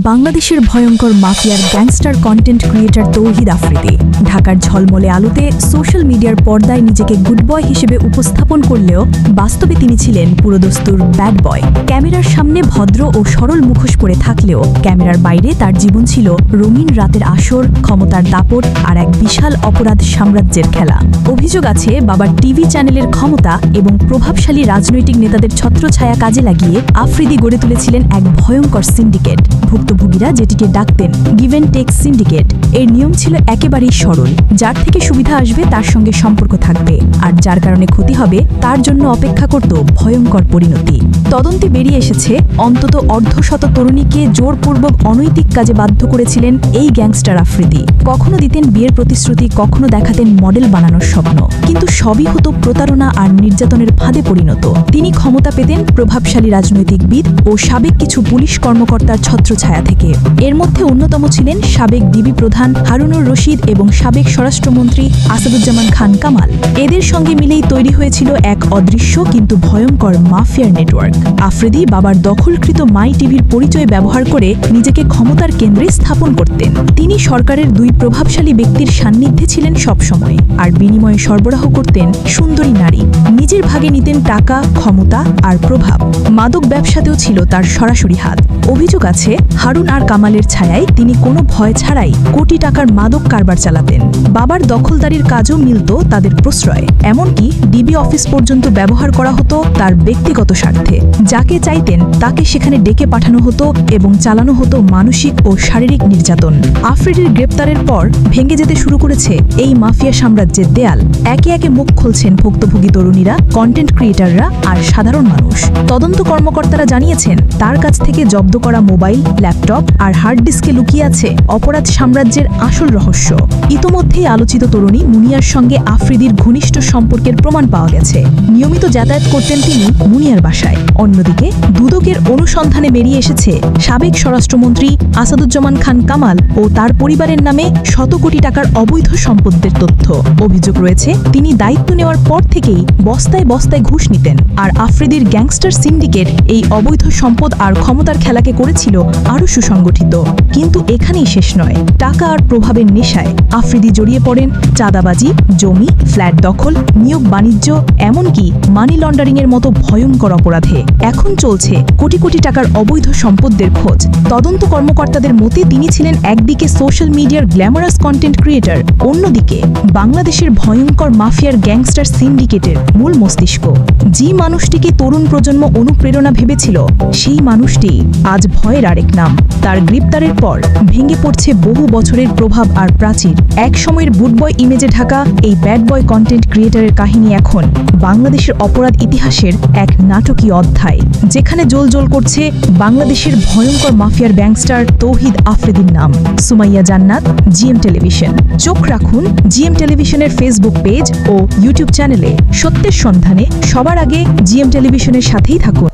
বাংলাদেশের ভয়ঙ্কর মাফিয়ার gangster content creator তৌহিদ আফ্রিদি ঢাকার ঝলমলে আলোতে সোশ্যাল মিডিয়ার পর্দায় নিজেকে গুড বয় হিসেবে উপস্থাপন করলেও বাস্তবে তিনি ছিলেন পুরোদস্তুর ব্যাড বয়। ক্যামেরার সামনে ভদ্র ও সরল মুখোশ পরে থাকলেও ক্যামেরার বাইরে তার জীবন ছিল রঙিন রাতের আসর, ক্ষমতার দাপট আর এক বিশাল অপরাধ সাম্রাজ্যের খেলা। অভিযোগ আছে বাবার টিভি চ্যানেলের ক্ষমতা এবং প্রভাবশালী রাজনৈতিক নেতাদের ছত্রছায়া কাজে লাগিয়ে আফ্রিদি গড়ে তুলেছিলেন এক ভয়ঙ্কর সিন্ডিকেট। ভুক্তভোগীরা যেটিকে ডাকতেন গিভ অ্যান্ড টেক সিন্ডিকেট। এর নিয়ম ছিল একেবারেই সরল, যার থেকে সুবিধা আসবে তার সঙ্গে সম্পর্ক থাকবে, আর যার কারণে ক্ষতি হবে তার জন্য অপেক্ষা করত ভয়ঙ্কর পরিণতি। তদন্তে বেরিয়ে এসেছে অন্তত অর্ধশত তরুণীকে জোরপূর্বক অনৈতিক কাজে বাধ্য করেছিলেন এই গ্যাংস্টার আফ্রিদি। কখনো দিতেন বিয়ের প্রতিশ্রুতি, কখনো দেখাতেন মডেল বানানোর স্বপ্ন, কিন্তু সবই হতো প্রতারণা আর নির্যাতনের ফাঁদে পরিণত। তিনি ক্ষমতা পেতেন প্রভাবশালী রাজনৈতিকবিদ ও সাবেক কিছু পুলিশ কর্মকর্তার ছত্রছায়া থেকে। এর মধ্যে অন্যতম ছিলেন সাবেক ডিবি প্রধান হারুনুর রশিদ এবং সাবেক স্বরাষ্ট্রমন্ত্রী আসাদুজ্জামান খান কামাল। এদের সঙ্গে মিলেই তৈরি হয়েছিল এক অদৃশ্য কিন্তু ভয়ঙ্কর মাফিয়ার নেটওয়ার্ক। আফ্রিদি বাবার দখলকৃত মাই টিভির পরিচয় ব্যবহার করে নিজেকে ক্ষমতার কেন্দ্রে স্থাপন করতেন। তিনি সরকারের দুই প্রভাবশালী ব্যক্তির সান্নিধ্যে ছিলেন সবসময়, আর বিনিময়ে সরবরাহ করতেন সুন্দরী নারী। নিজের ভাগে নিতেন টাকা, ক্ষমতা আর প্রভাব। মাদক ব্যবসাতেও ছিল তার সরাসরি হাত। অভিযোগ আছে হারুন আর কামালের ছায়ায় তিনি কোনো ভয় ছাড়াই কোটি টাকার মাদক কারবার চালাতেন। বাবার দখলদারির কাজও মিলত তাদের প্রশ্রয়। এমনকি ডিবি অফিস পর্যন্ত ব্যবহার করা হতো তার ব্যক্তিগত স্বার্থে। যাকে চাইতেন তাকে সেখানে ডেকে পাঠানো হতো এবং চালানো হতো মানসিক ও শারীরিক নির্যাতন। আফ্রিদির গ্রেপ্তারের পর ভেঙে যেতে শুরু করেছে এই মাফিয়া সাম্রাজ্যের দেয়াল। একে একে মুখ খুলছেন ভুক্তভোগী তরুণীরা, কন্টেন্ট ক্রিয়েটাররা আর সাধারণ মানুষ। তদন্ত কর্মকর্তারা জানিয়েছেন তার কাছ থেকে জব্দ করা মোবাইল, ল্যাপটপ আর হার্ড ডিস্কে লুকিয়ে আছে অপরাধ সাম্রাজ্যের আসল রহস্য। ইতোমধ্যেই আলোচিত তরুণী মুনিয়ার সঙ্গে আফ্রিদির ঘনিষ্ঠ সম্পর্কের প্রমাণ পাওয়া গেছে। নিয়মিত যাতায়াত করতেন তিনি মুনিয়ার বাসায়। অন্যদিকে দুদকের অনুসন্ধানে বেরিয়ে এসেছে সাবেক স্বরাষ্ট্রমন্ত্রী আসাদুজ্জামান খান কামাল ও তার পরিবারের নামে শত কোটি টাকার অবৈধ সম্পদের তথ্য। অভিযোগ রয়েছে তিনি দায়িত্ব নেওয়ার পর থেকেই বস্তায় বস্তায় ঘুষ নিতেন, আর আফ্রিদির গ্যাংস্টার সিন্ডিকেট এই অবৈধ সম্পদ আর ক্ষমতার খেলাকে করেছিল আরও সুসংগঠিত। কিন্তু এখানেই শেষ নয়। টাকা আর প্রভাবের নেশায় আফ্রিদি জড়িয়ে পড়েন চাঁদাবাজি, জমি, ফ্ল্যাট দখল, নিয়োগ বাণিজ্য, এমনকি মানি লন্ডারিংয়ের মতো ভয়ঙ্কর অপরাধে। এখন চলছে কোটি কোটি টাকার অবৈধ সম্পদের খোঁজ। তদন্ত কর্মকর্তাদের মতে তিনি ছিলেন একদিকে সোশ্যাল মিডিয়ার গ্ল্যামারাস কন্টেন্ট ক্রিয়েটর, অন্যদিকে বাংলাদেশের ভয়ঙ্কর মাফিয়ার গ্যাংস্টার সিন্ডিকেটের মূল মস্তিষ্ক। যে মানুষটিকে তরুণ প্রজন্ম অনুপ্রেরণা ভেবেছিল, সেই মানুষটি আজ ভয়ের আরেক নাম। তার গ্রেপ্তারের পর ভেঙে পড়ছে বহু বছরের প্রভাব আর প্রাচীর। এক সময়ের গুড বয় ইমেজে ঢাকা এই ব্যাড বয় কন্টেন্ট ক্রিয়েটরের কাহিনী এখন বাংলাদেশের অপরাধ ইতিহাসের এক নাটকীয় অধ্যায়, যেখানে জ্বলজ্বল করছে বাংলাদেশের ভয়ঙ্কর মাফিয়ার গ্যাংস্টার তৌহিদ আফ্রিদির নাম। সুমাইয়া জান্নাত, জিএম টেলিভিশন। চোখ রাখুন জিএম টেলিভিশনের ফেসবুক পেজ ও ইউটিউব চ্যানেলে। সত্যের সন্ধানে সবার আগে জিএম টেলিভিশনের সাথেই থাকুন।